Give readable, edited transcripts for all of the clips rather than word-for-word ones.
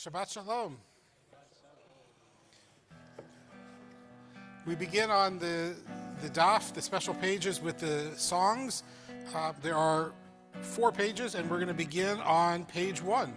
Shabbat Shalom. We begin on the daf, the special pages with the songs. There are 4 pages, and we're going to begin on page 1.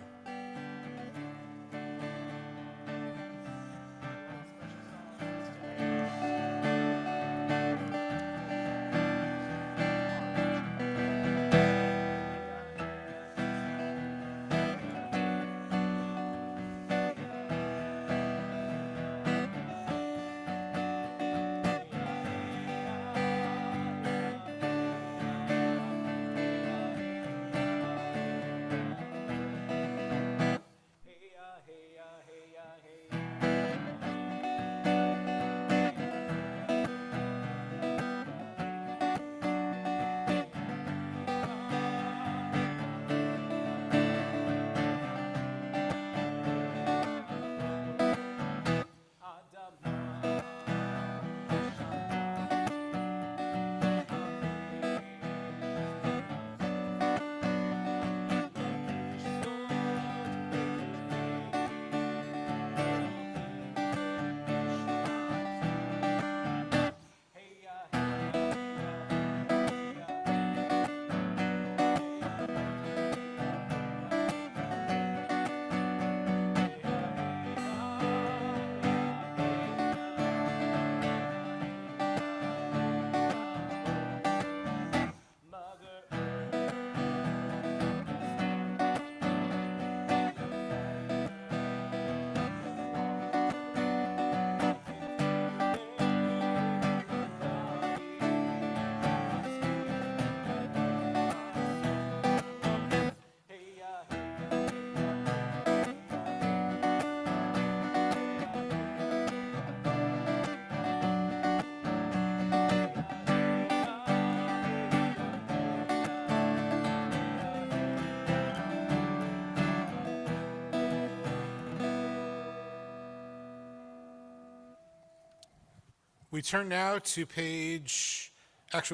We turn now to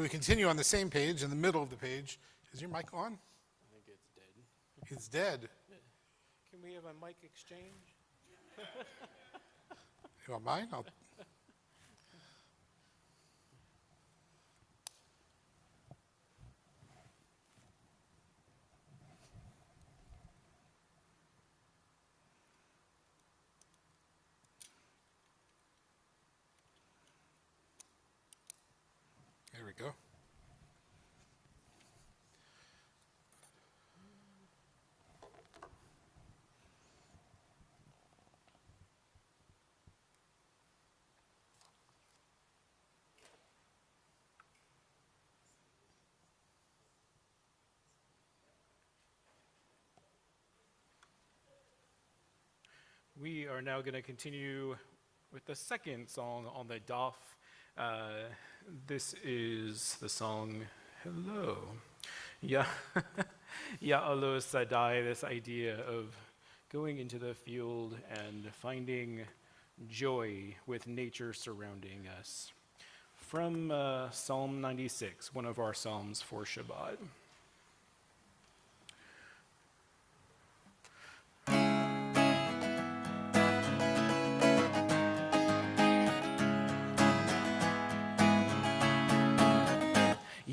we continue on the same page, in the middle of the page. Is your mic on? I think it's dead. It's dead. Can we have a mic exchange? You want mine? There we go. We are now going to continue with the second song on the daf. This is the song Hello. Ya Alo Sadai, this idea of going into the field and finding joy with nature surrounding us. From Psalm 96, one of our psalms for Shabbat.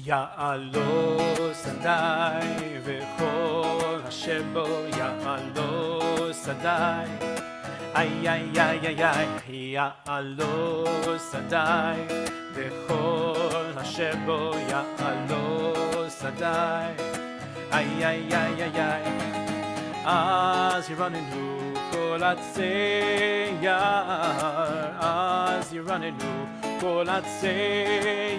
יעלו שדי וכל אשר בו יעלו שדי איי איי איי איי איי יעלו שדי וכל אשר בו יעלו שדי איי איי איי איי איי אז ירננו כל עצי יער אז ירננו כל עצי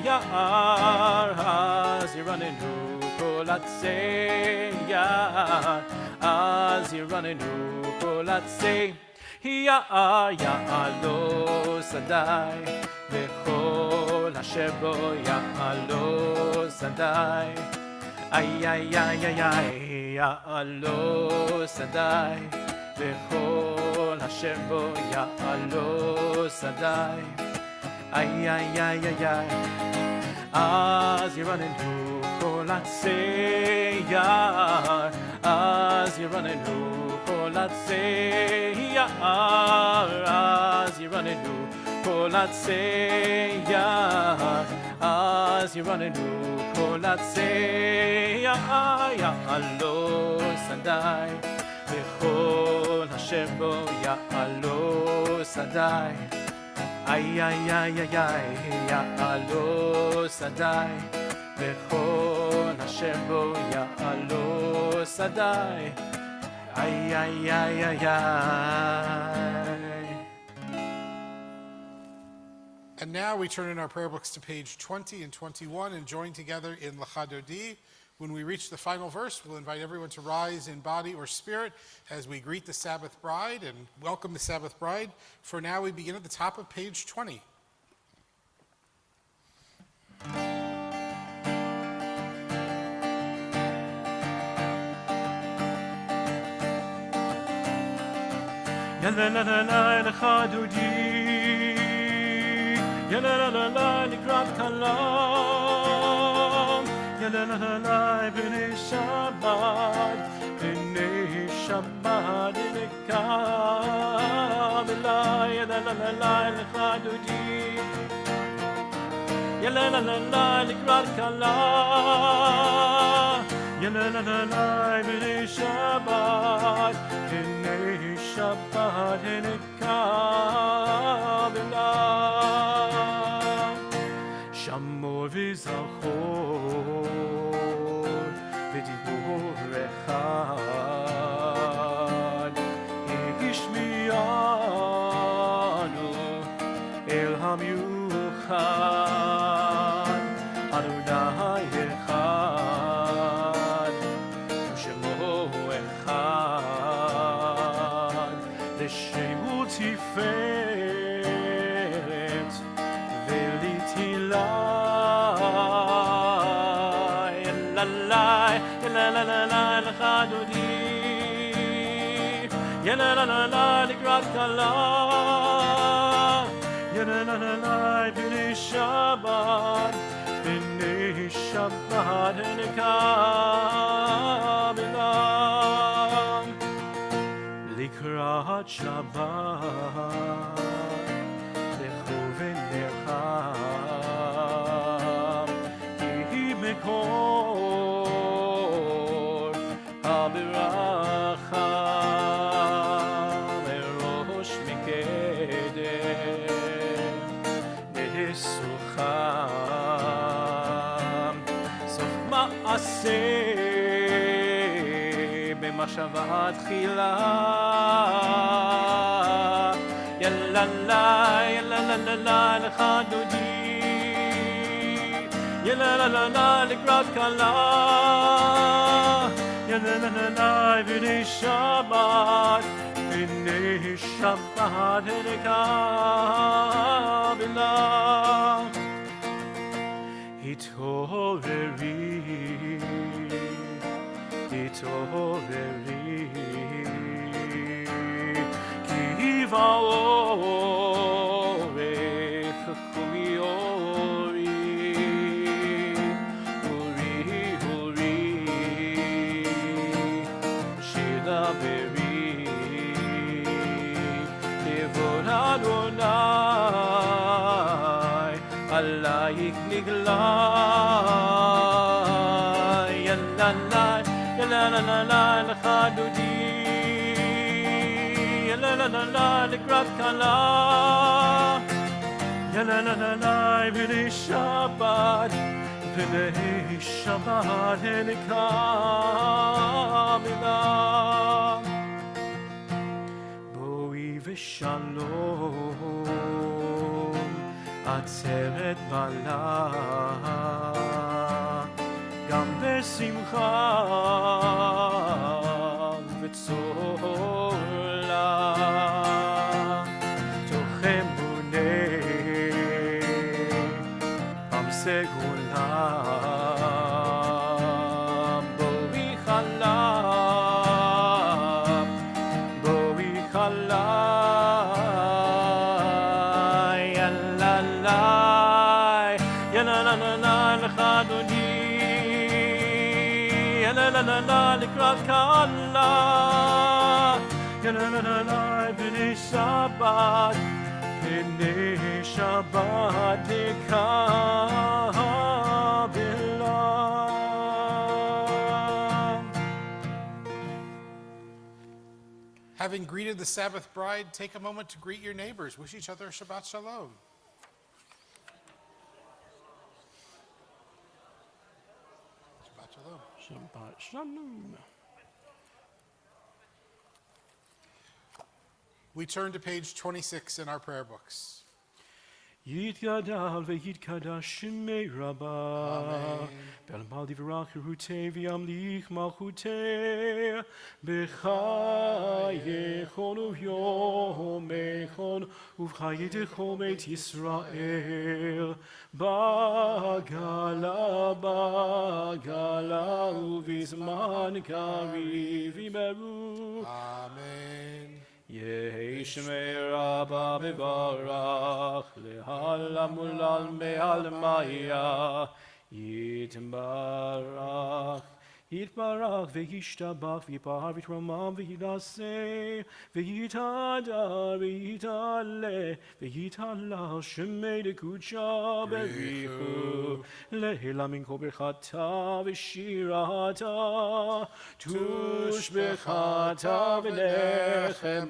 יער, אז ירננו כל עצי יער, אז ירננו כל עצי יער, יעלו שדי, וכל אשר בו יעלו שדי. איי איי איי איי איי, יעלו שדי, וכל אשר בו יעלו שדי. איי איי איי איי איי אז ירננו כל עצי יער אז ירננו כל עצי יער, אז ירננו כל עצי יער, אז ירננו כל עצי יער, יעלו שדי, וכל אשר בו יעלו שדי. איי איי איי איי איי, יעלו שדי, וכל אשר בו יעלו שדי. איי איי איי איי איי. And now we turn in our prayer books to page 20 and 21 and join together in Lecha Dodi. When we reach the final verse, we'll invite everyone to rise in body or spirit as we greet the Sabbath bride and welcome the Sabbath bride. For now, we begin at the top of page 20. Lecha Dodi, לקראת כלה, בני שבת, בני שבת נקם אליי, Lecha Dodi, לקראת כלה, בני שבת, בני שבת נקם אליי. שמור וזכור ודיבור אחד, השמיענו אל המיוחד, אדוני אחד ושמו אחד, לשם ותפארת ולתהילה. Lecha Dodi, לקראת כלה, בני שבת, בני שבת נקם אליי. לקראת שבת, לכו ונלחם, כי מקור הברכה מראש מקדם נסוכם, סוף מעשה במחשבה תחילה. Lecha Dodi, לקראת כלה, בני שבת, בני שבת נקם אליי. התעוררי, התעוררי, כי באורך קומי אורי, אורי, אורי, שדברי, כבוד אדוני, עלייך נגלה. Lecha Dodi, לקראת כלה, בני שבת, בני שבת נקם אליי. בואי ושלום, עצרת בעלה, גם בשמחה וצולה, תוך אמונה סגולה. בואי חלם, בואי חלם, יללה, יללה, לך אדוני, la la la la לקראת כלה יא la la la la בני שבת Having greeted the Sabbath bride, take a moment to greet your neighbors. Wish each other Shabbat Shalom. Shabbat Shalom. Shabbat Shalom. We turn to page 26 in our prayer books. יתגדל ויתקדש שמי רבה Amen. בעלמל דברך חירותי וימליך מלכותי בחייכון וביומכון ובחיי כל בית ישראל בגלה ובזמן קריב ימרו Amen. יהי שמי רבה בברך לעלם ולעלמי עלמיה יתברך יתברך וישתבח ויפאר ויתרומם וינשא ויתהדר ויתעלה ויתהלל שמי דקודשה בריחו לעילם מן כל ברכתה ושירתה תושבחתה ונחמתה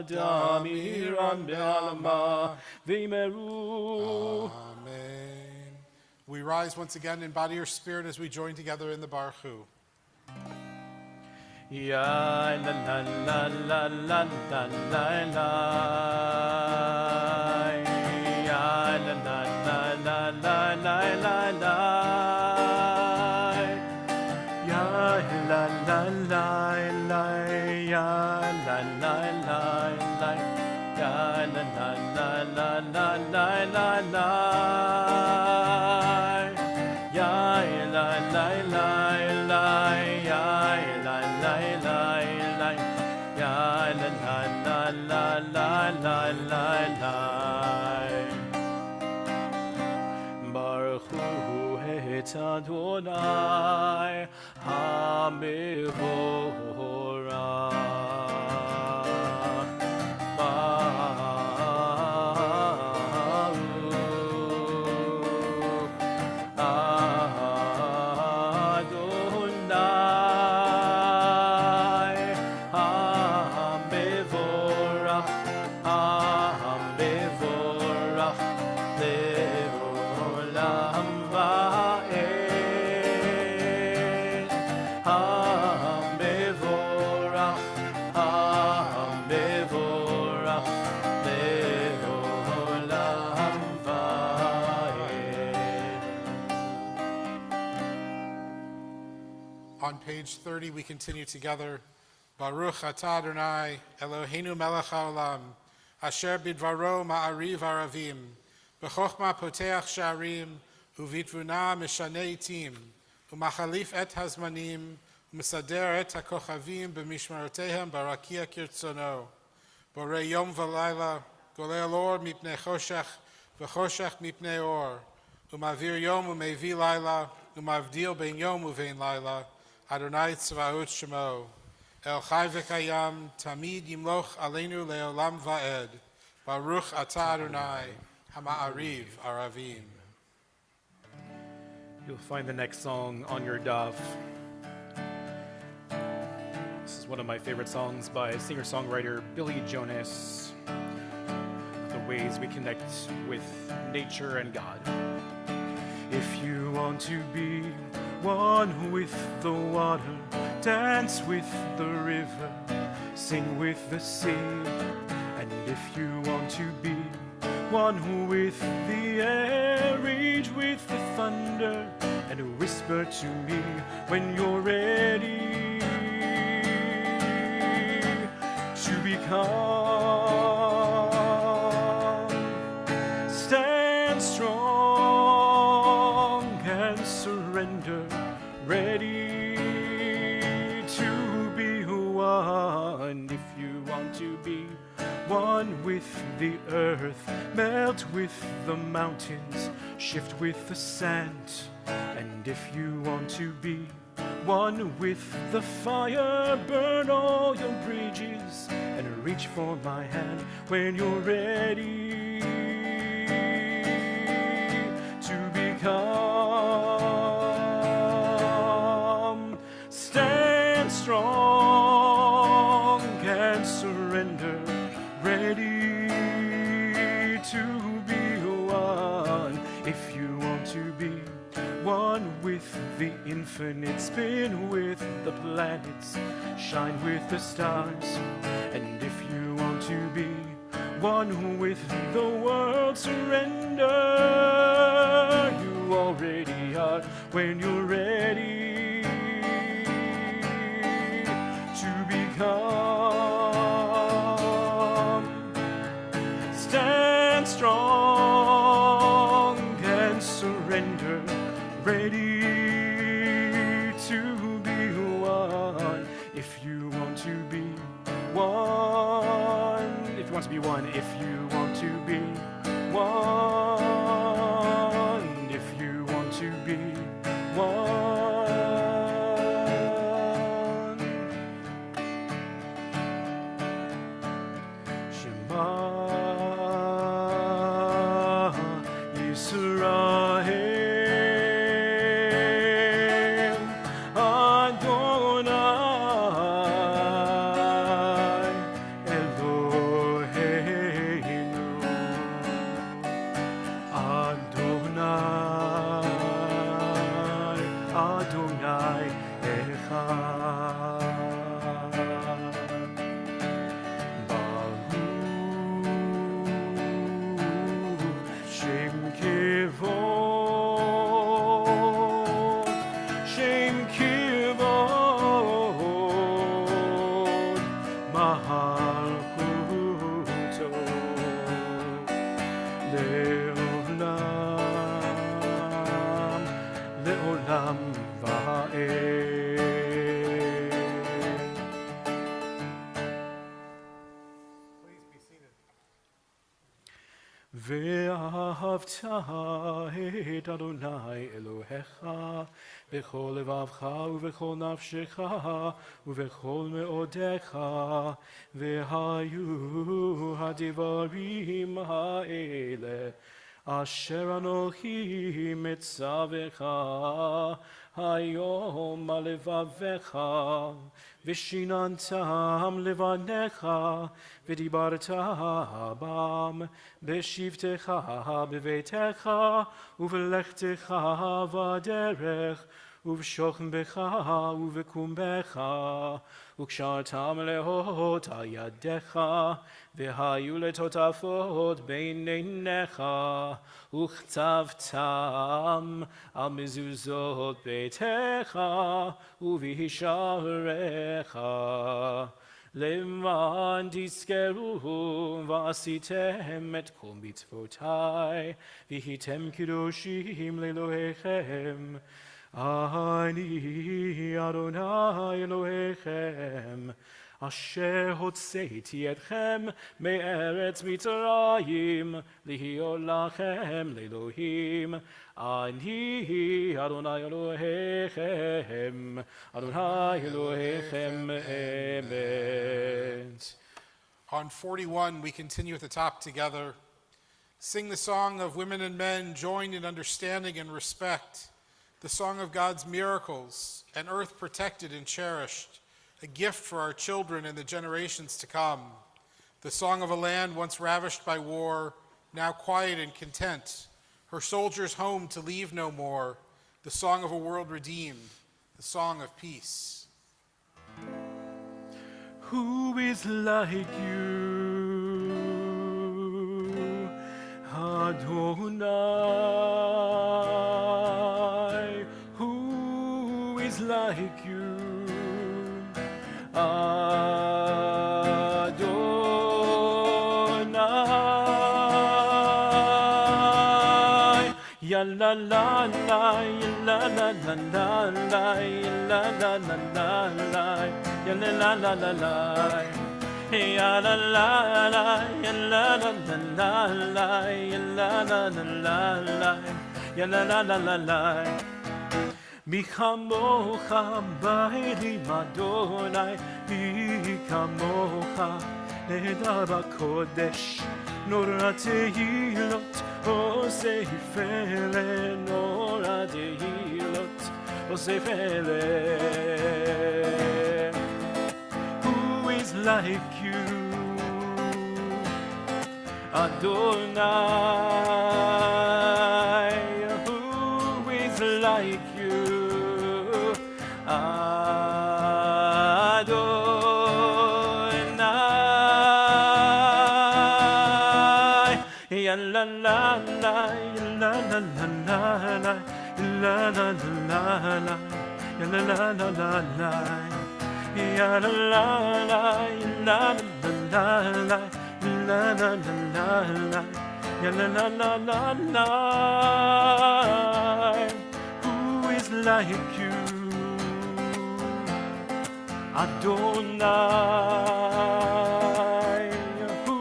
דמירן בעלמה וימרו Amen. We rise once again in body or spirit as we join together in the Baruch Hu. Ya la la la la la la la la ya la la la la la la la la ya la la la la ya la la la la ya la la la la la la la la Baruch Hu et Adonai HaMevorach On page 30, we continue together. Baruch atah Adonai, Eloheinu melech haolam, asher bidvaro ma'ariv aravim, b'chochma poteach sha'arim, uvitvuna mishanei itim, umachalif et hazmanim, umesader et hakochavim b'mishmarotehem barakia kirtzono, borei yom v'layla, golei or mipnei choshech, v'choshech mipnei or, umavir yom umevi layla, umavdil ben yom uvein layla, Adonai Tzvaot Shemo, El Chai V'Kayam, Tamid Yimloch Aleinu Leolam Va'ed, Baruch Atah Adonai, Hama'ariv Aravim. You'll find the next song on your daf. This is one of my favorite songs by singer-songwriter Billy Jonas. The ways we connect with nature and God. If you want to be one with the water, dance with the river, sing with the sea. And if you want to be one with the air, rage with the thunder, and whisper to me when you're ready to become. Stand strong and surrender, ready to be one. If you want to be one with the earth, melt with the mountains, shift with the sand. And if you want to be one with the fire. Burn all your bridges and reach for my hand when you're ready to become. Stand strong and surrender, ready to be one. If you want to be one with the infinite, spin with the planets, shine with the stars. And if you want to be one with the world, surrender. You already are when you're ready to become. Stand strong and surrender, ready to be one. If you want to be one, if you want to be one, if you want to be one, if you want to be one. Shema Yisrael Adonai Eloheinu Adonai Adonai Echad. Baruch Shem Kivod, Shem Kivod, Malchuto, Leolam, Leolam Va'ed. Please be seated. ואהבת את אדוני אלוהיך בכל לבבך ובכל נפשך ובכל מאודיך, והיו הדברים האלה אשר אנוכי מצווך היום על לבביך, ושיננתם לבניך, ודיברת בם בשבתך בביתך, ובלכתך בדרך, ובשוכבך ובקומך, וקשרתם להות על ידיך, והיו לטוטפות בין עיניך, וכתבתם על מזוזות ביתך ובשעריך, למען תזכרו ועשיתם את כל מצוותיי, והייתם קדושים לאלוהיכם. אני אדוני אלוהיכם, אשר הוצאתי אתכם מארץ מצרים, להיות לכם לאלוהים. אני אדוני אלוהיכם, אדוני אלוהיכם אמת. On 41, we continue at the top together. Sing the song of women and men joined in understanding and respect, the song of God's miracles, an earth protected and cherished, a gift for our children and the generations to come, the song of a land once ravished by war, now quiet and content, her soldiers home to leave no more, the song of a world redeemed, the song of peace. Who is like you, Adonai? Who is like you, Adonai? Ya la la la, ya la la la la la, ya la la la la la, ya la la la la la, ya la la la, ya la la la la la, ya la la la la la, ya la la la la la. מי כמוך באלים אדוני, מי כמוך נהדר בקודש, נורא תהילות עושה פלא, נורא תהילות עושה פלא. Who is like you, Adonai? Who is like you, Adonai? Ya la la la, ya la la la la, la la la la, ya la la la la la, ya la la la, la la la la. La la la la la, ya la la la la la. Who is like you, Adonai? Who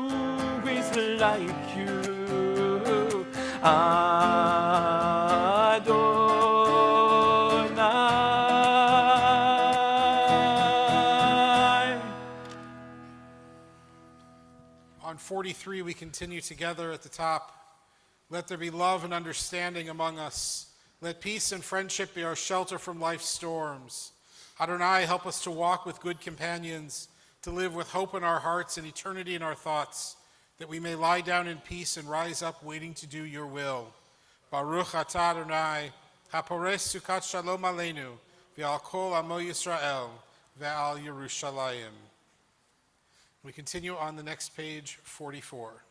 is like you, Adonai? On 43, we continue together at the top. Let there be love and understanding among us. Let peace and friendship be our shelter from life's storms. Adonai, help us to walk with good companions, to live with hope in our hearts and eternity in our thoughts, that we may lie down in peace and rise up waiting to do your will. Baruch atah Adonai, hapores sukat shalom aleinu, ve'al kol amo Yisrael, ve'al Yerushalayim. We continue on the next page, 44.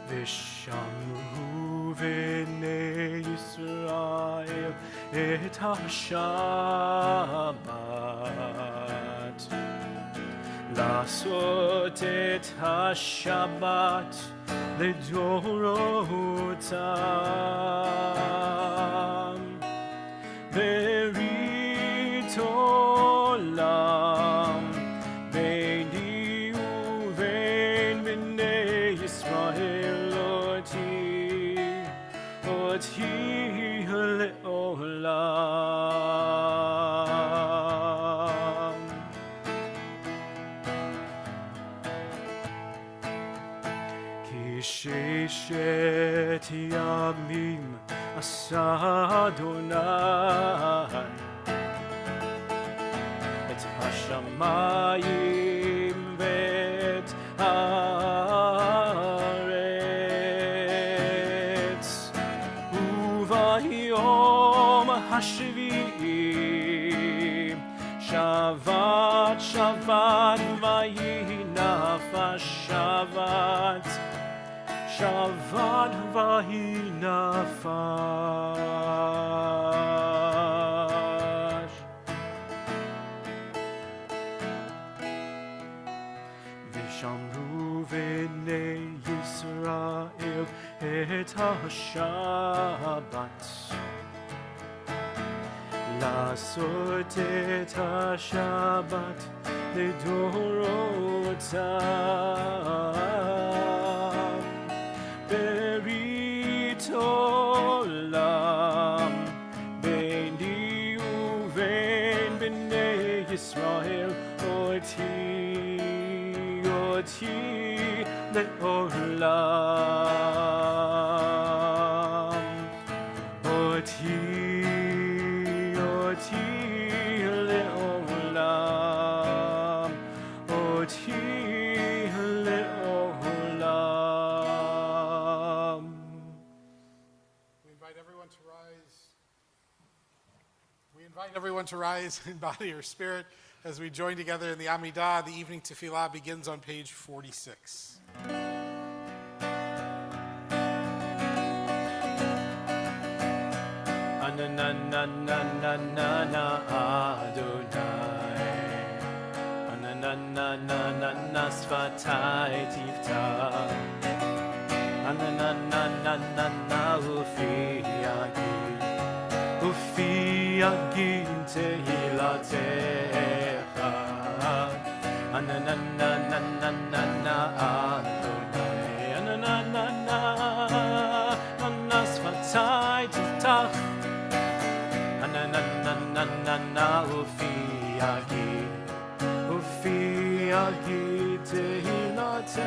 ושמעו בני ישראל את השבת, לעשות את השבת לדורותם. ברית עולם ביני ובין בני ישראל, אותי לעולם. כי ששת ימים עשה אדוני את השמיים ואת הארץ, וביום השביעי שבת שבת ויהי נפש שבת, שבת ויהי נפש. ושמרו בני ישראל את השבת, לעשות את השבת לדורותם. ברית עולם ביני ובין בני ישראל, אותי לעולם. אותי לעולם. אותי לעולם. We invite everyone to rise in body or spirit as we join together in the Amidah. The evening tefillah begins on page 46. Anananananana Adonai, ananananana sfatai tiftach, ananananana ufi yagin tehilatecha, ananananana Adonai, יגיד תהילתך.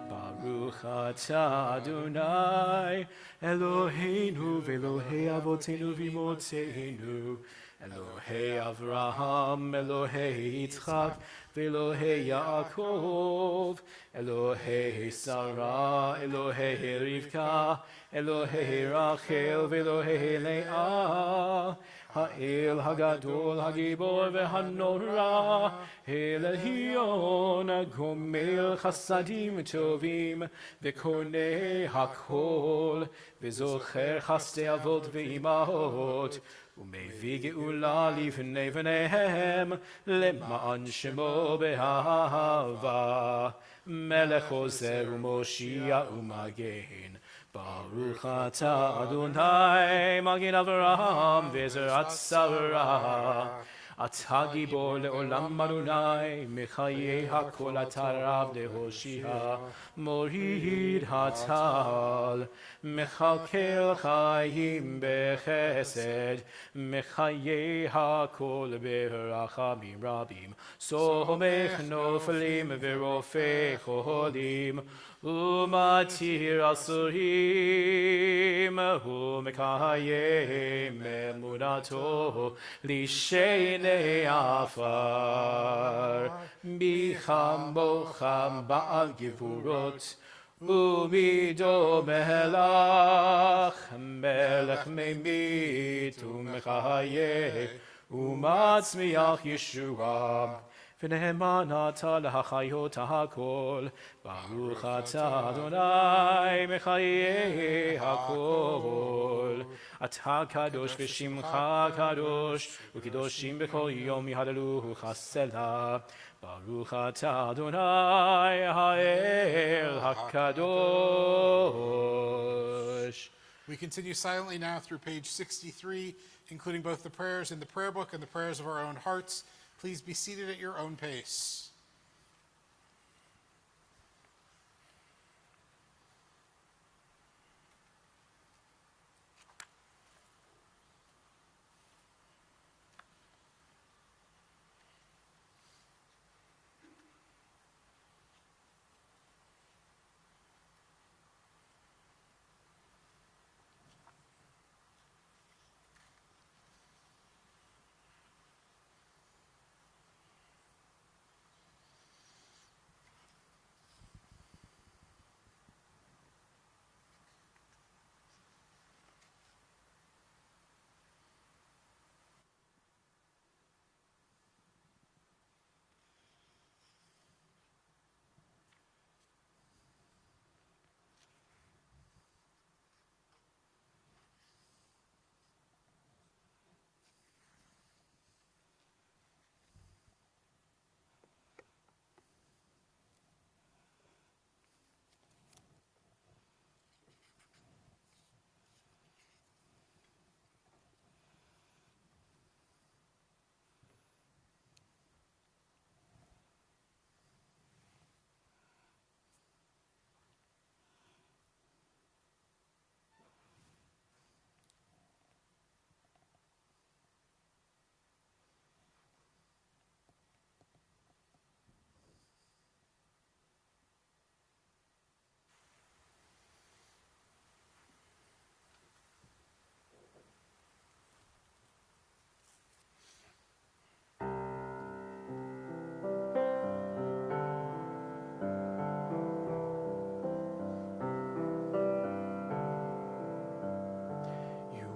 ברוך אתה אדוני אלוהינו ואלוהי אבותינו ואמותינו, אלוהי אברהם, אלוהי יצחק ואלוהי יעקב, אלוהי שרה, אלוהי רבקה, אלוהי רחל ואלוהי לאה, האל הגדול, הגיבור והנורא, אל עליון, גומל חסדים טובים, וקונה הכל, וזוכר חסדי אבות ואימהות, ומביא גאולה לפני בניהם, למען שמו באהבה, מלך עוזר ומושיע ומגן. ברוך אתה אדוני מגן אברהם וזרעת שרה, אתה גיבור לעולם אדוני, מחיי הכל אתה רב להושיע, מוריד הטל, מכלכל חיים בחסד, מחיי הכל ברחמים רבים, סומך נופלים ורופא חולים, ומתיר אסורים, ומקיים אמונתו לשני עפר. מי כמוך בעל גבורות, ומי דומה לך, מלך ממית ומחיה, ומצמיח ישועה. ונאמן אתה להחיות הכל, ברוך אתה אדוני מחיי הכל. אתה קדוש ושמך קדוש, וקדושים בכל יום יהללוך סלה. ברוך אתה אדוני האל הקדוש. We continue silently now through page 63, including both the prayers in the prayer book and the prayers of our own hearts. Please be seated at your own pace.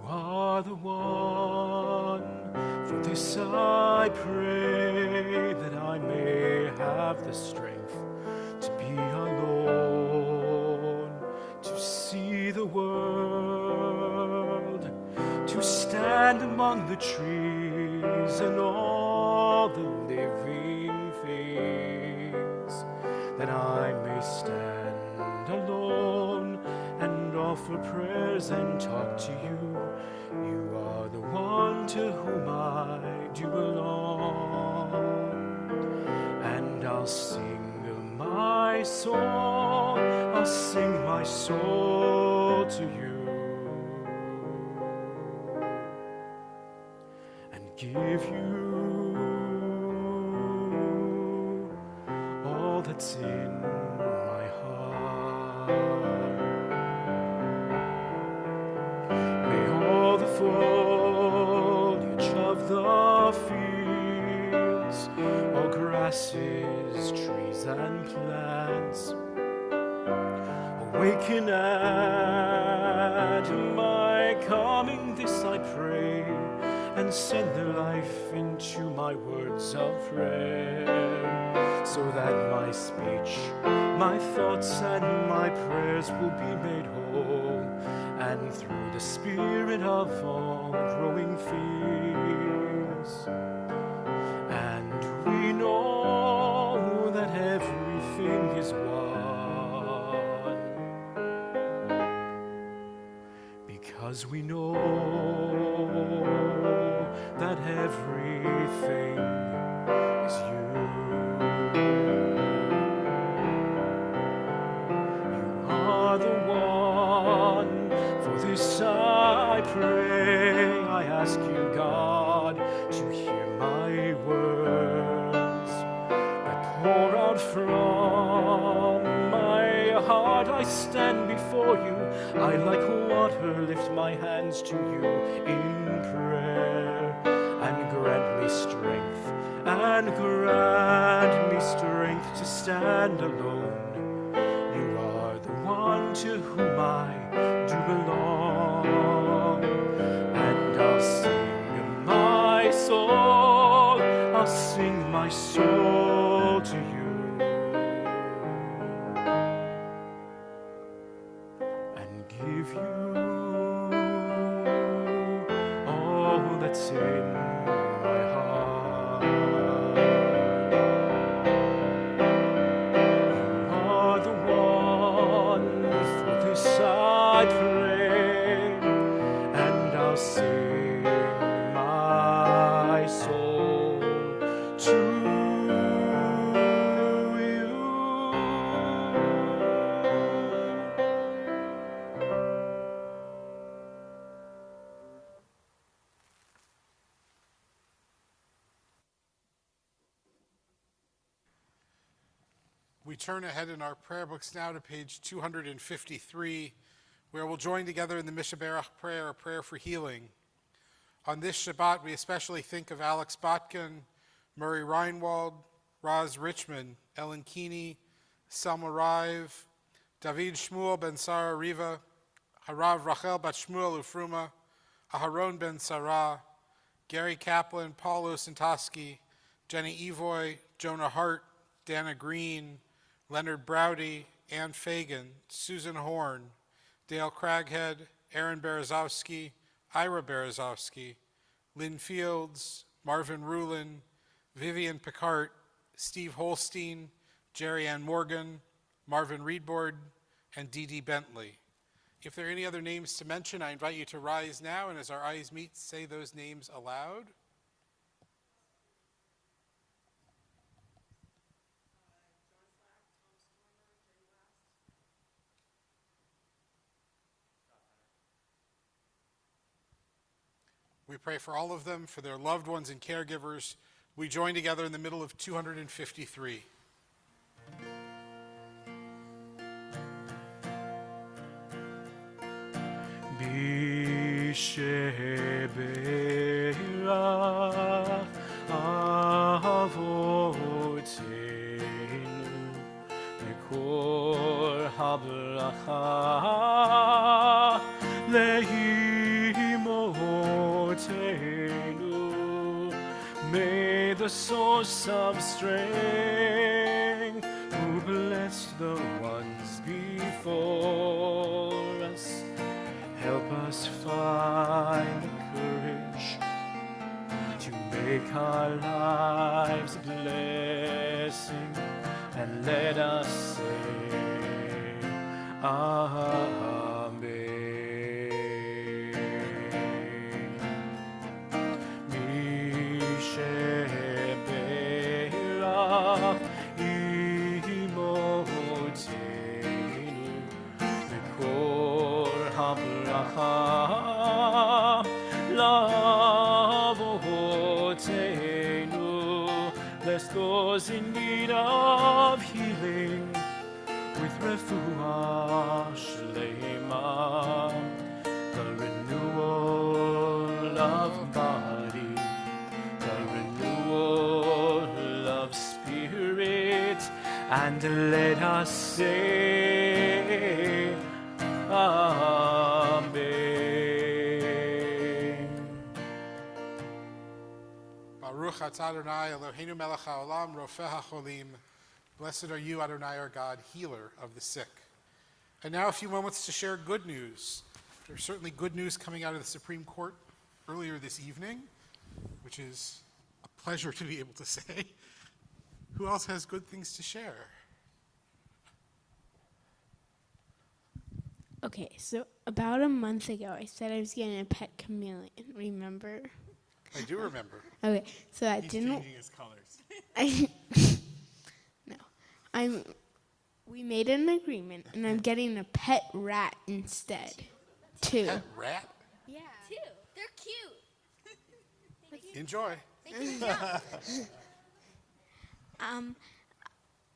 Are the one, for this I pray, that I may have the strength to be alone, to see the world, to stand among the trees and all the living things, that I may stand alone and offer prayers and talk to you. You are the one to whom I do belong, and I'll sing my song, I'll sing my soul to you, and give you that's in my heart. May all the foliage of the fields, all grasses, trees, and plants awaken at my coming, this I pray, and send their life into my words of prayer, so that my speech, my thoughts, and my prayers will be made whole, and through the spirit of all growing fields. And we know that everything is one, because we know that everything is you. You are the one, for this I pray. I ask you, God, to hear my words that pour out from my heart. I stand before you, I like water lift my hands to you in prayer, and grant me strength, and grant me strength to stand alone. You are the one to whom I do belong, and I'll sing my soul, I'll sing my soul to you, and give you all that's in my heart. You are the one, for this I pray, and I'll sing my soul to you. We turn ahead in our prayer books now to page 253, where we'll join together in the Mishaberach prayer, a prayer for healing. On this Shabbat, we especially think of Alex Botkin, Murray Reinwald, Roz Richmond, Ellen Keeney, Selma Rive, David Shmuel ben Sarah Riva, Harav Rachel bat Shmuel Ufruma, Aharon ben Sarah, Gary Kaplan, Paul Osentoski, Jenny Evoy, Jonah Hart, Dana Green, Leonard Browdy, Ann Fagan, Susan Horn, Dale Craghead, Aaron Berezowski, Ira Berezowski, Lynn Fields, Marvin Rulin, Vivian Picard, Steve Holstein, Jerry Ann Morgan, Marvin Reedboard, and Dee Dee Bentley. If there are any other names to mention, I invite you to rise now, and as our eyes meet, say those names aloud. We pray for all of them, for their loved ones and caregivers. We join together in the middle of 253. Bisheberach Avoteinu Mekor habracha leimotenu. May the source of strength who blessed the ones before us help us find the courage to make our lives a blessing, and let us say Amen. Misheberach imotenu Mekor habracha lavotenu Bless those in need of healing with refuah shlema, the renewal of body, the renewal of spirit, and let us say Amen. Baruch atah Adonai Eloheinu melech haolam rofeh hacholim. Blessed are you, Adonai, our God, healer of the sick. And now a few moments to share good news. There's certainly good news coming out of the Supreme Court earlier this evening, which is a pleasure to be able to say. Who else has good things to share? Okay, so about a month ago, I said I was getting a pet chameleon. Remember? I do remember. Okay, so I He's didn't. changing his colors. No, We made an agreement, and I'm getting a pet rat instead. Two. Pet rat? Yeah. Two. They're cute. Enjoy.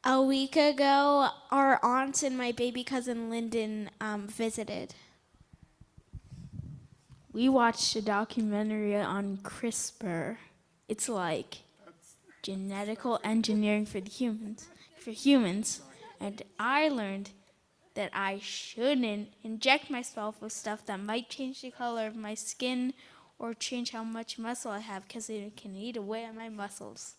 A week ago, our aunt and my baby cousin Lyndon visited. We watched a documentary on CRISPR. It's like genetical engineering for humans. And I learned that I shouldn't inject myself with stuff that might change the color of my skin or change how much muscle I have, because it can eat away at my muscles.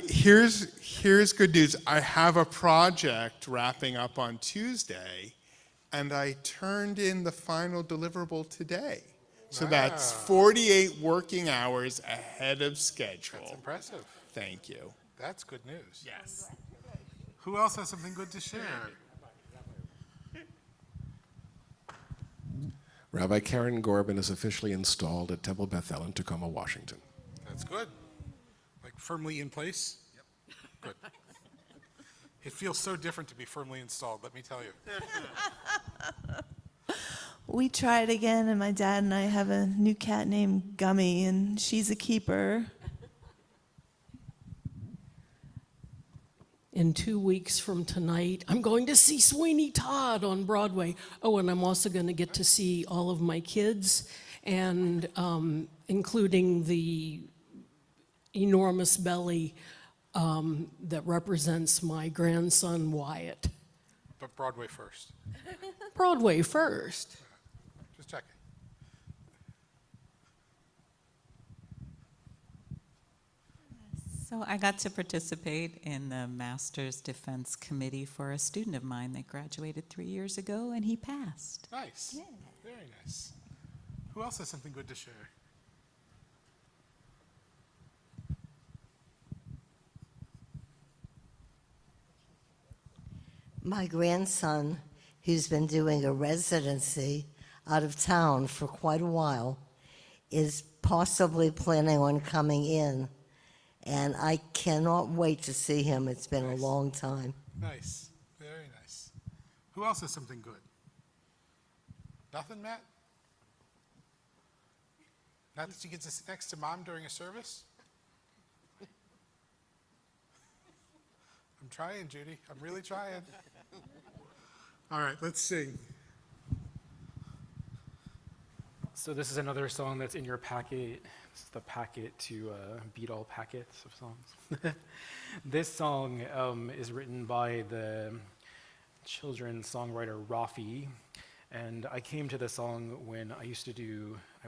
Here's good news. I have a project wrapping up on Tuesday, and I turned in the final deliverable today. So that's 48 working hours ahead of schedule. That's impressive. Thank you. That's good news. Yes. Who else has something good to share? Rabbi Karen Gorbin is officially installed at Temple Bethel in Tacoma, Washington. That's good. Like firmly in place? Yep. Good. It feels so different to be firmly installed, let me tell you. We tried again, and my dad and I have a new cat named Gummy, and she's a keeper. In 2 weeks from tonight, I'm going to see Sweeney Todd on Broadway. Oh, and I'm also going to get to see all of my kids, and including the enormous belly that represents my grandson Wyatt. But Broadway first. Broadway first. Just checking. So I got to participate in the Master's Defense Committee for a student of mine that graduated 3 years ago, and he passed. Nice. Yeah. Very nice. Who else has something good to share? My grandson, who's been doing a residency out of town for quite a while, is possibly planning on coming in. And I cannot wait to see him. It's been a long time. Nice. Very nice. Who else has something good? Nothing, Matt? Not that you get to sit next to Mom during a service? I'm trying, Judy. I'm really trying. All right, let's sing. So this is another song that's in your packet. This is the packet to beat all packets of songs. This song is written by the children's songwriter Rafi, and I came to this song when I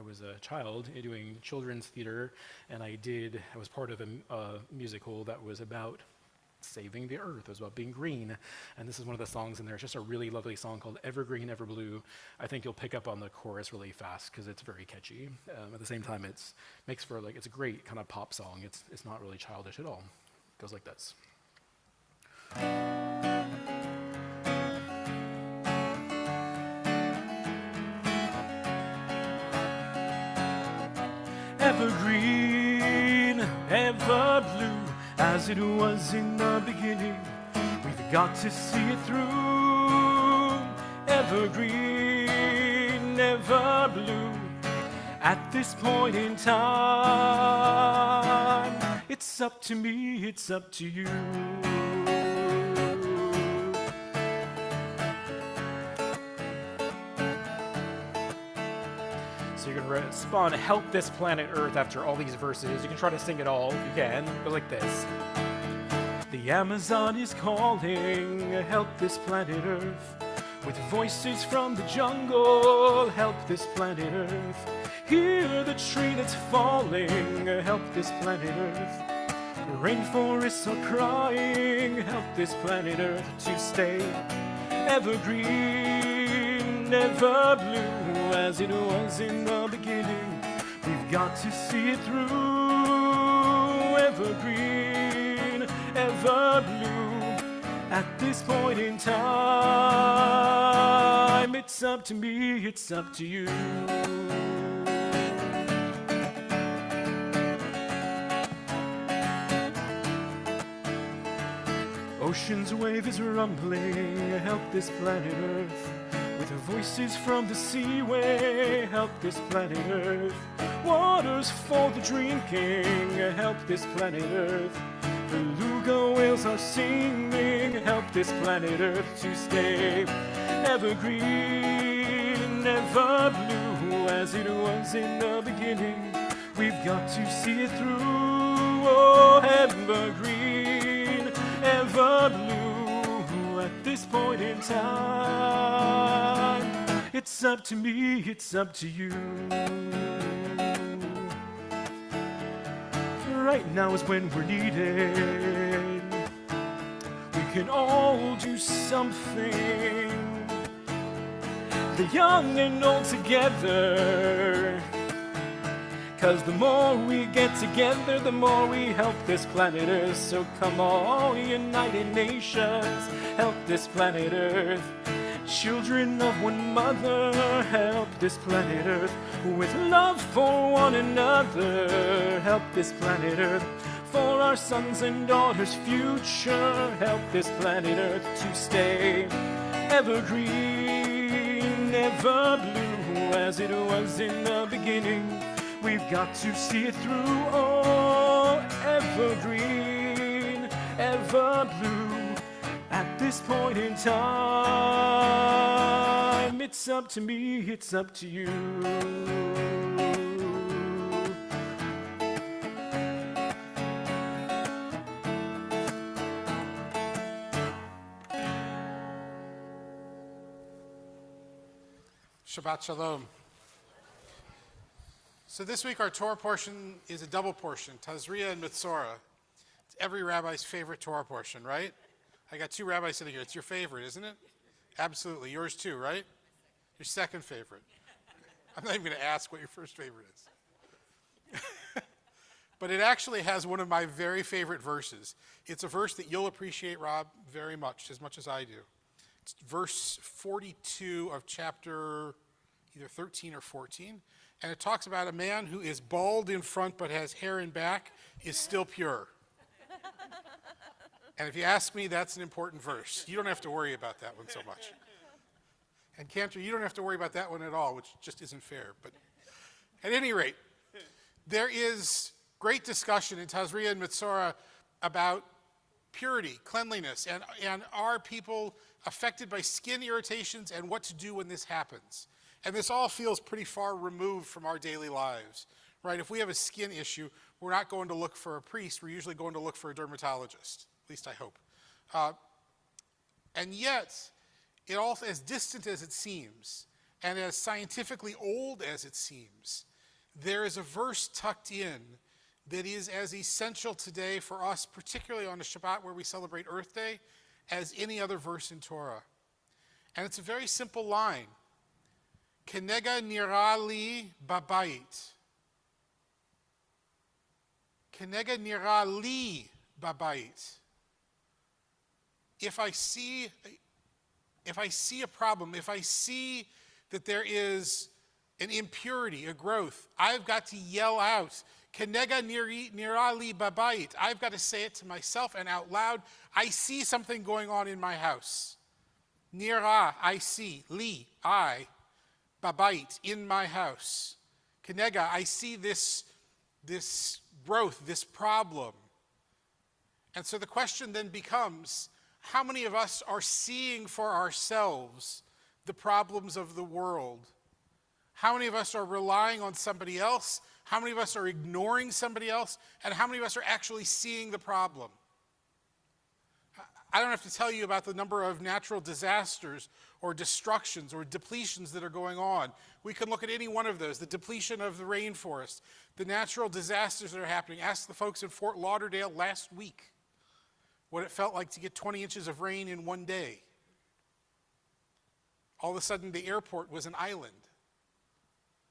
was a child doing children's theater, and I was part of a musical that was about saving the earth. It was about being green, and this is one of the songs in there. It's just a really lovely song called Evergreen, Ever Blue. I think you'll pick up on the chorus really fast because it's very catchy. At the same time, it's a great kind of pop song. It's not really childish at all. It goes like this. Evergreen, ever blue, as it was in the beginning, we've got to see it through. Evergreen, ever blue, at this point in time. up to me, it's up to you. So you're going to respond, help this planet Earth after all these verses. You can try to sing it all if you can. It goes like this. The Amazon is calling, help this planet Earth. With voices from the jungle, help this planet Earth. Hear the tree that's falling, help this planet Earth. Rainforests are crying, help this planet Earth to stay evergreen, ever blue, as it was in the beginning. We've got to see it through, evergreen, ever blue. At this point in time, it's up to me, it's up to you. Ocean's wave is rumbling, help this planet Earth. With the voices from the seaway, help this planet Earth. Waters for the drinking, help this planet Earth. Beluga whales are singing, help this planet Earth to stay evergreen, ever blue, as it was in the beginning. We've got to see it through, oh, evergreen, ever blue, at this point in time. It's up to me, it's up to you. Right now is when we're needed. We can all do something. The young and old together. 'Cause the more we get together, the more we help this planet Earth. So come on, United Nations, help this planet Earth. Children of one mother, help this planet Earth. With love for one another, help this planet Earth. For our sons and daughters' future, help this planet Earth to stay evergreen, ever blue, as it was in the beginning. We've got to see it through, oh, evergreen, ever blue. At this point in time, it's up to me, it's up to you. Shabbat Shalom. So this week our Torah portion is a double portion, Tazria and Mitzorah. It's every rabbi's favorite Torah portion, right? I got two rabbis sitting here. It's your favorite, isn't it? Absolutely. Yours too, right? Your second favorite. I'm not even going to ask what your first favorite is. But it actually has one of my very favorite verses. It's a verse that you'll appreciate, Rob, very much as I do. It's verse 42 of chapter either 13 or 14. And it talks about a man who is bald in front but has hair in back is still pure. And if you ask me, that's an important verse. You don't have to worry about that one so much. And Cantor, you don't have to worry about that one at all, which just isn't fair. But at any rate, there is great discussion in Tazria and Mitzorah about purity, cleanliness, and are people affected by skin irritations and what to do when this happens. And this all feels pretty far removed from our daily lives, right? If we have a skin issue, we're not going to look for a priest. We're usually going to look for a dermatologist. At least I hope. And yet, it also, as distant as it seems, and as scientifically old as it seems, there is a verse tucked in that is as essential today for us, particularly on a Shabbat where we celebrate Earth Day, as any other verse in Torah. And it's a very simple line. Kenega nira li babayit. Kenega nira li babayit. If I see a problem, if I see that there is an impurity, a growth, I've got to yell out, Kenega nira li babayit. I've got to say it to myself and out loud. I see something going on in my house. Nira, I see. Li, I. Babayit, in my house. Kenega, I see this growth, this problem. And so the question then becomes, how many of us are seeing for ourselves the problems of the world? How many of us are relying on somebody else? How many of us are ignoring somebody else? And how many of us are actually seeing the problem? I don't have to tell you about the number of natural disasters or destructions or depletions that are going on. We can look at any one of those, the depletion of the rainforest, the natural disasters that are happening. Ask the folks in Fort Lauderdale last week what it felt like to get 20 inches of rain in one day. All of a sudden, the airport was an island.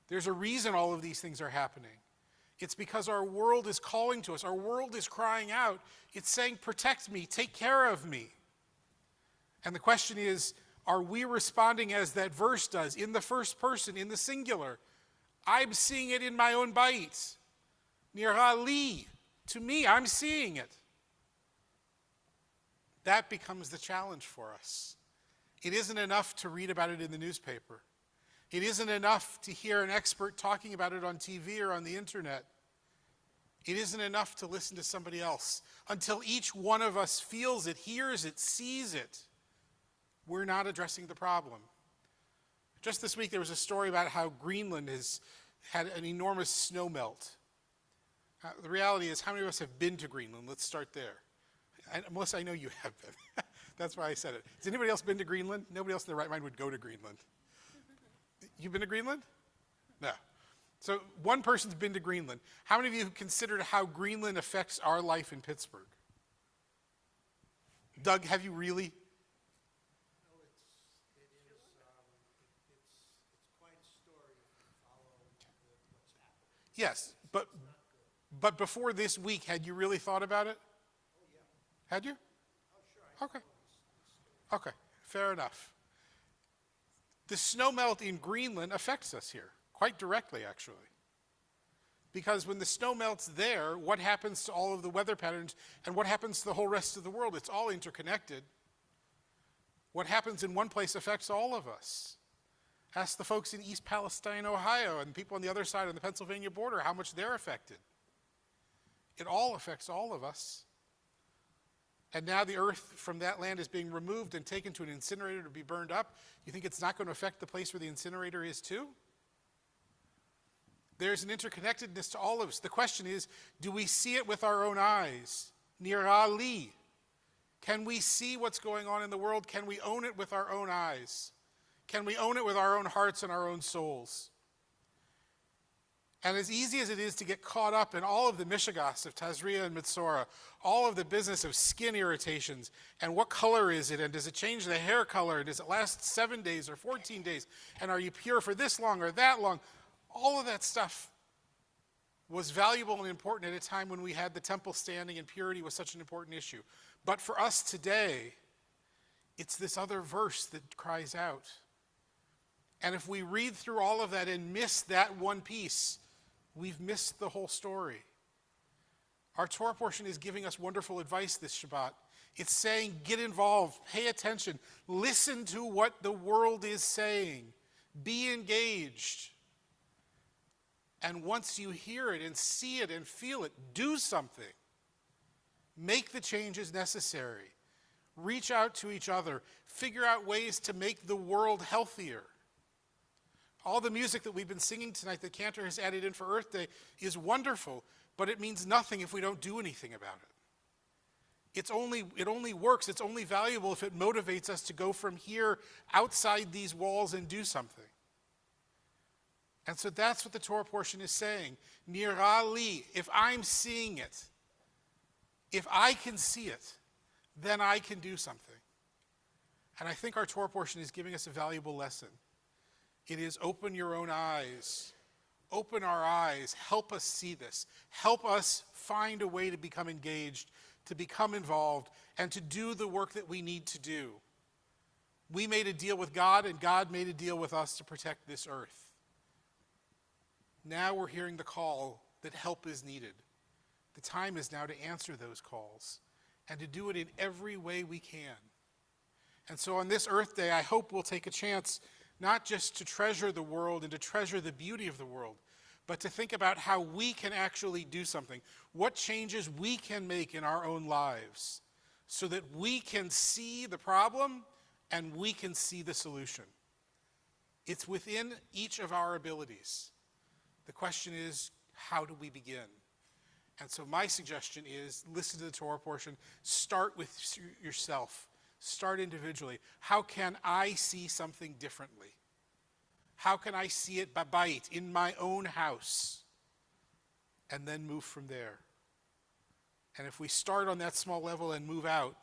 There's a reason all of these things are happening. It's because our world is calling to us. Our world is crying out. It's saying, protect me, take care of me. And the question is, are we responding as that verse does, in the first person, in the singular? I'm seeing it in my own bite. Nira li, to me, I'm seeing it. That becomes the challenge for us. It isn't enough to read about it in the newspaper. It isn't enough to hear an expert talking about it on TV or on the internet. It isn't enough to listen to somebody else. Until each one of us feels it, hears it, sees it, we're not addressing the problem. Just this week there was a story about how Greenland has had an enormous snow melt. The reality is, how many of us have been to Greenland? Let's start there. Melissa, I know you have been. That's why I said it. Has anybody else been to Greenland? Nobody else in their right mind would go to Greenland. You've been to Greenland? No. So one person's been to Greenland. How many of you have considered how Greenland affects our life in Pittsburgh? Doug, have you really? No, it's quite a story if you follow what's happening. Yes, but before this week, had you really thought about it? Oh, yeah. Had you? Oh, sure. Okay. Okay, fair enough. The snowmelt in Greenland affects us here, quite directly actually. Because when the snow melts there, what happens to all of the weather patterns and what happens to the whole rest of the world? It's all interconnected. What happens in one place affects all of us. Ask the folks in East Palestine, Ohio, and people on the other side of the Pennsylvania border how much they're affected. It all affects all of us. And now the earth from that land is being removed and taken to an incinerator to be burned up. You think it's not going to affect the place where the incinerator is too? There's an interconnectedness to all of us. The question is, do we see it with our own eyes? Nira li. Can we see what's going on in the world? Can we own it with our own eyes? Can we own it with our own hearts and our own souls? And as easy as it is to get caught up in all of the mishigas of Tazria and Mitzora, all of the business of skin irritations, and what color is it, and does it change the hair color, and does it last 7 days or 14 days, and are you pure for this long or that long? All of that stuff was valuable and important at a time when we had the temple standing and purity was such an important issue. But for us today, it's this other verse that cries out. And if we read through all of that and miss that one piece, we've missed the whole story. Our Torah portion is giving us wonderful advice this Shabbat. It's saying, get involved, pay attention, listen to what the world is saying, be engaged. And once you hear it and see it and feel it, do something. Make the changes necessary. Reach out to each other. Figure out ways to make the world healthier. All the music that we've been singing tonight that Cantor has added in for Earth Day is wonderful, but it means nothing if we don't do anything about it. It only works, it's only valuable if it motivates us to go from here outside these walls and do something. And so that's what the Torah portion is saying. Nira li, if I'm seeing it, if I can see it, then I can do something. And I think our Torah portion is giving us a valuable lesson. It is open your own eyes. Open our eyes. Help us see this. Help us find a way to become engaged, to become involved, and to do the work that we need to do. We made a deal with God, and God made a deal with us to protect this earth. Now we're hearing the call that help is needed. The time is now to answer those calls and to do it in every way we can. And so on this Earth Day, I hope we'll take a chance not just to treasure the world and to treasure the beauty of the world, but to think about how we can actually do something, what changes we can make in our own lives so that we can see the problem and we can see the solution. It's within each of our abilities. The question is, how do we begin? And so my suggestion is, listen to the Torah portion, start with yourself, start individually. How can I see something differently? How can I see it babayit, in my own house? And then move from there. And if we start on that small level and move out,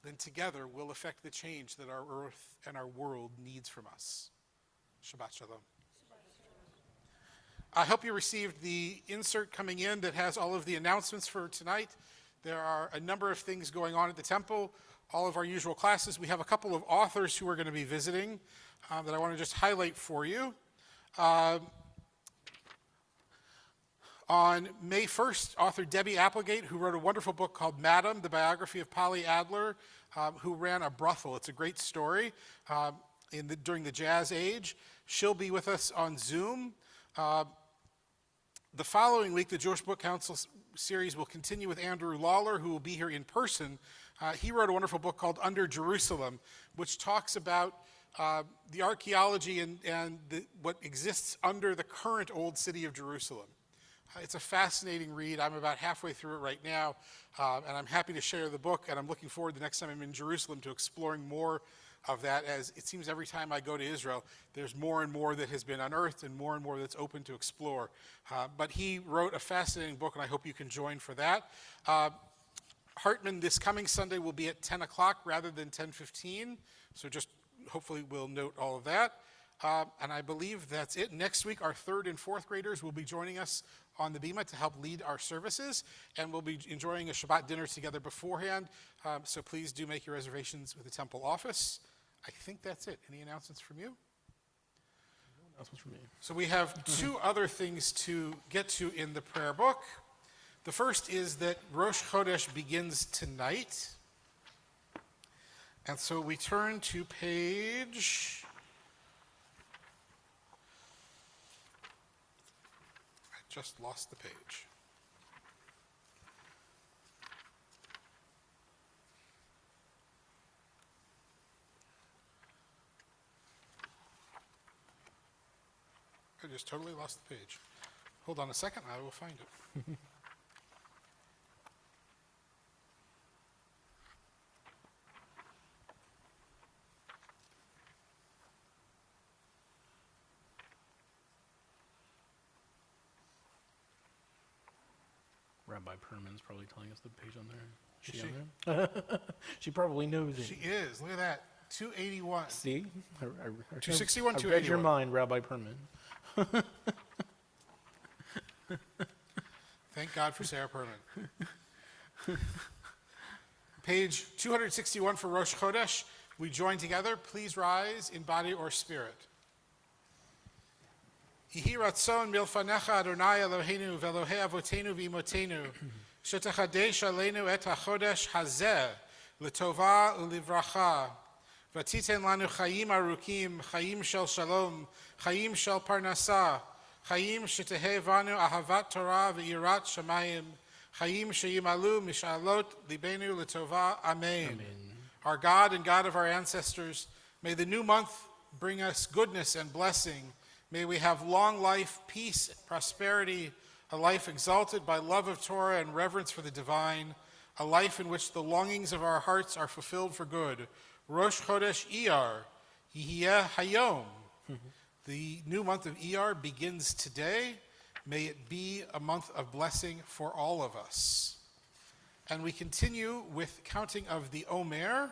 then together we'll affect the change that our earth and our world needs from us. Shabbat Shalom. I hope you received the insert coming in that has all of the announcements for tonight. There are a number of things going on at the temple, all of our usual classes. We have a couple of authors who are going to be visiting that I want to just highlight for you. On May 1st, author Debbie Applegate, who wrote a wonderful book called Madam, the biography of Polly Adler, who ran a brothel. It's a great story during the Jazz Age. She'll be with us on Zoom. The following week, the Jewish Book Council series will continue with Andrew Lawler, who will be here in person. He wrote a wonderful book called Under Jerusalem, which talks about the archaeology and what exists under the current old city of Jerusalem. It's a fascinating read. I'm about halfway through it right now, and I'm happy to share the book, and I'm looking forward the next time I'm in Jerusalem to exploring more of that, as it seems every time I go to Israel, there's more and more that has been unearthed and more that's open to explore. But he wrote a fascinating book, and I hope you can join for that. Hartman this coming Sunday will be at 10 o'clock rather than 10:15, so just hopefully we'll note all of that. And I believe that's it. Next week, our 3rd and 4th graders will be joining us on the Bima to help lead our services, and we'll be enjoying a Shabbat dinner together beforehand. So please do make your reservations with the temple office. I think that's it. Any announcements from you? No announcements from me. So we have 2 other things to get to in the prayer book. The first is that Rosh Chodesh begins tonight. And so we turn to page... I just lost the page. I just totally lost the page. Hold on a second, I will find it. Rabbi Perman's probably telling us the page on there. Is She on there? She probably knows it. She is. Look at that. 281. See? 261, I read your 281. mind, Rabbi Perman. Thank God for Sarah Perman. Page 261 for Rosh Chodesh. We join together. Please rise in body or spirit. Yehi ratzon milfanecha Adonai Eloheinu ve'Elohei avotenu v'imotenu shetachadesh aleinu et hachodesh hazeh l'tova u'livracha v'titen lanu chayim arukim chayim shel shalom chayim shel parnasa chayim shetehevanu ahavat Torah v'iyirat shamayim chayim sheyimalu mishalot libenu l'tova. Amen. Our God and God of our ancestors, may the new month bring us goodness and blessing. May we have long life, peace, prosperity, a life exalted by love of Torah and reverence for the divine, a life in which the longings of our hearts are fulfilled for good. Rosh Chodesh Iyar, Yihiyeh Hayom. The new month of Iyar begins today. May it be a month of blessing for all of us. And we continue with counting of the Omer,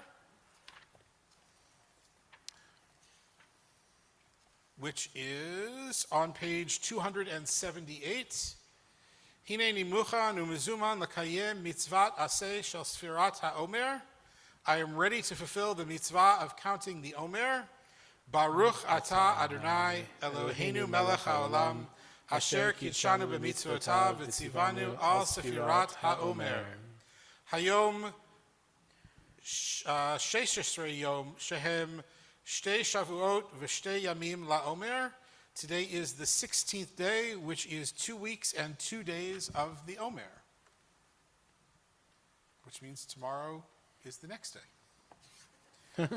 which is on page 278. Hine nimuchan u'mezuman l'kayem mitzvat aseh shel sfirat ha'omer. I am ready to fulfill the mitzvah of counting the Omer. Baruch atah Adonai Eloheinu melech ha'olam asher kitshanu b'mitzvotav v'tzivanu al sfirat ha'omer. Hayom sheshesrei yom shehem Shtei Shavuot v'Shtei Yamim LaOmer. Today is the 16th day, which is 2 weeks and 2 days of the Omer, which means tomorrow is the next day.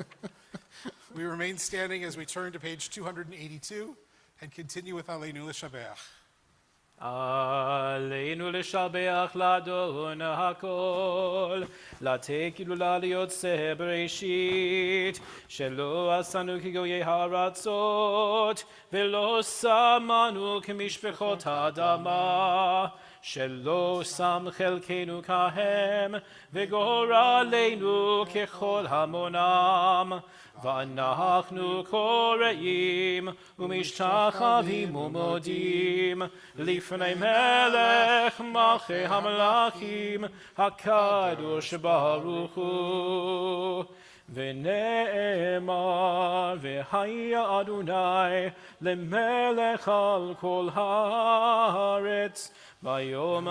We remain standing as we turn to page 282 and continue with Aleinu L'Shabeach. עלינו לשבח לאדון הכל, לתת גילולה ליוצא בראשית, שלא עשנו כגויי הארצות, ולא שמנו כמשפחות האדמה, שלא שם חלקנו כהם, וגורלנו ככל המונם. ואנחנו קוראים ומשתחווים ומודים לפני מלך מלכי המלכים הקדוש ברוך הוא. ונאמר והיה אדוני למלך על כל הארץ ביום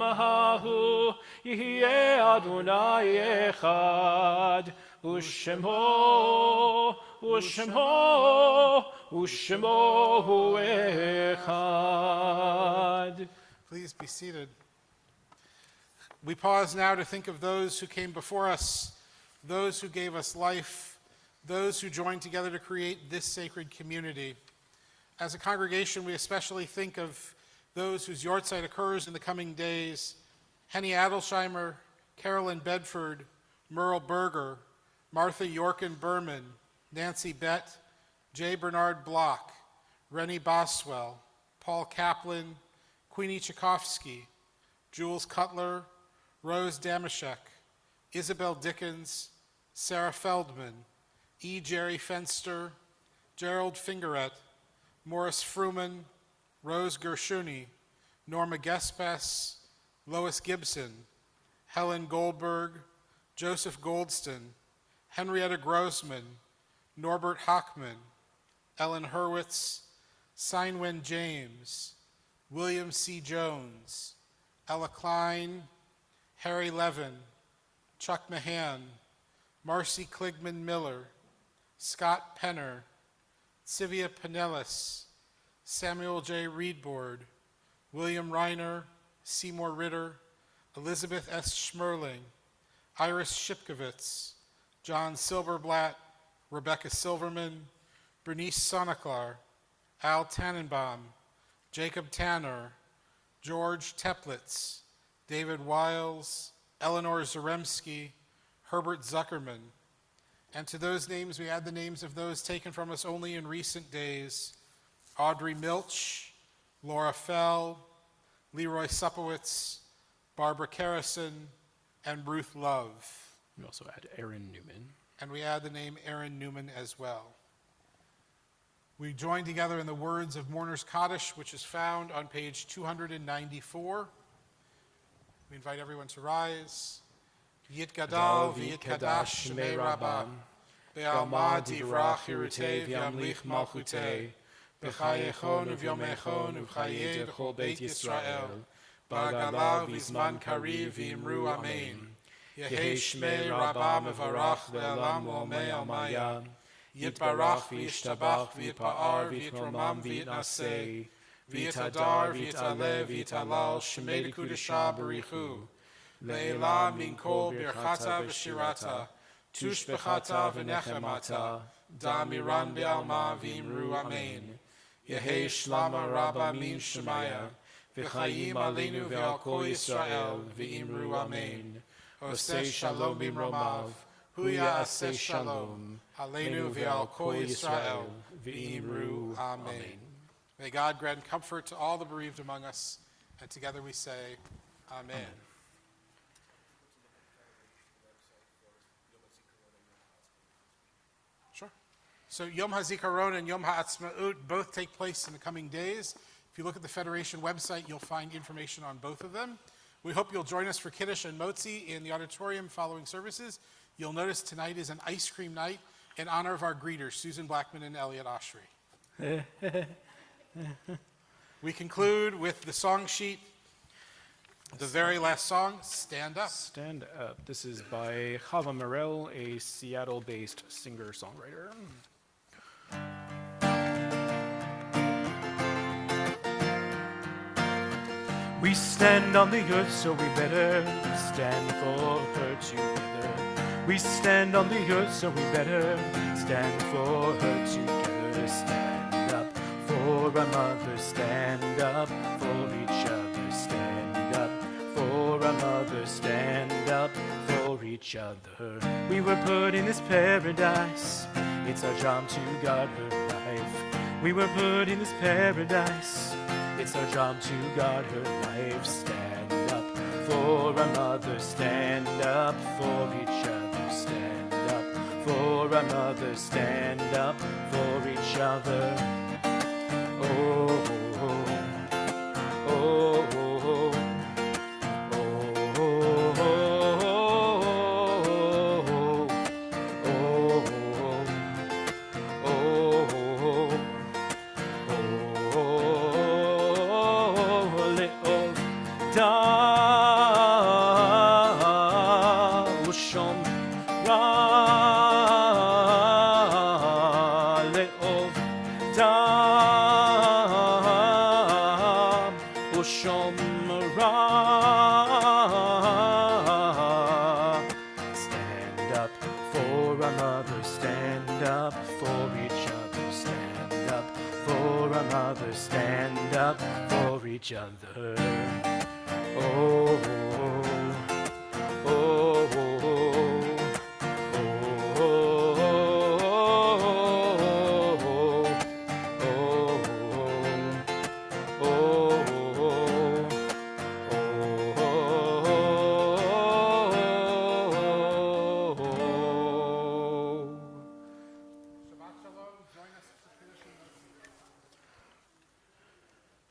ההוא יהיה אדוני אחד ושמו הוא אחד. Please be seated. We pause now to think of those who came before us, those who gave us life, those who joined together to create this sacred community. As a congregation, we especially think of those whose yahrzeit occurs in the coming days: Henny Adelsheimer, Carolyn Bedford, Merle Berger, Martha Yorkin Berman, Nancy Bett, J. Bernard Block, Rennie Boswell, Paul Kaplan, Queenie Tchaikovsky, Jules Cutler, Rose Damashek, Isabel Dickens, Sarah Feldman, E. Jerry Fenster, Gerald Fingeret, Morris Fruman, Rose Gershuni, Norma Gespes, Lois Gibson, Helen Goldberg, Joseph Goldston, Henrietta Grossman, Norbert Hockman, Ellen Hurwitz, Seinwen James, William C. Jones, Ella Klein, Harry Levin, Chuck Mahan, Marcy Kligman Miller, Scott Penner, Sivia Pinellas, Samuel J. Reedboard, William Reiner, Seymour Ritter, Elizabeth S. Schmerling, Iris Shipkovitz, John Silverblatt, Rebecca Silverman, Bernice Sonnecklar, Al Tannenbaum, Jacob Tanner, George Teplitz, David Wiles, Eleanor Zaremski, Herbert Zuckerman. And to those names, we add the names of those taken from us only in recent days: Audrey Milch, Laura Fell, Leroy Supowitz, Barbara Carrison, and Ruth Love. We also add Aaron Newman. And we add the name Aaron Newman as well. We join together in the words of Mourner's Kaddish, which is found on page 294. We invite everyone to rise. Yitgadal v'yitkadash shmei Rabbah, be'alma divrach hirutei v'yamlich malchutei, b'chayechon u'vyomechon u'chayei d'chol Beit Yisrael, ba'gala v'zman kariv v'imru amen. Yehei shmei Rabbah mevarach ve'elam lo'omei almaya, yitbarach v'yishtabach v'yitpa'ar v'yitromam v'yitnasei, v'yitadar v'yitaleh v'yitalal shmei d'kudesha b'richu, Le'ela min kol birchata v'shirata, tushbechata v'nechemata, da'miran be'alma v'imru amen. Yehei shlama rabba min shemaya, v'chayim aleinu ve'al kol Yisrael v'imru amen. Osei shalom bimromav, hu ya'aseh shalom, aleinu ve'al kol Yisrael v'imru amen. May God grant comfort to all the bereaved among us, and together we say, Amen. Sure. So Yom HaZikaron and Yom HaAtzmaut both take place in the coming days. If you look at the Federation website, you'll find information on both of them. We hope you'll join us for Kiddush and Motzi in the auditorium following services. You'll notice tonight is an ice cream night in honor of our greeters, Susan Blackman and Elliot Oshry. We conclude with the song sheet. The very last song, Stand Up. Stand Up. This is by Chava Morel, a Seattle-based singer-songwriter. We stand on the earth, so we better stand for her together. We stand on the earth, so we better stand for her together. Stand up for our mother, stand up for each other. Stand up for our mother, stand up for each other. We were put in this paradise, it's our job to guard her life. We were put in this paradise, it's our job to guard her life. Stand up for our mother, stand up for each other. Stand up for our mother, stand up for each other. Oh, oh, oh, oh, oh, Stand up for our mother, stand up for each other. Stand up for our mother, stand up for each other.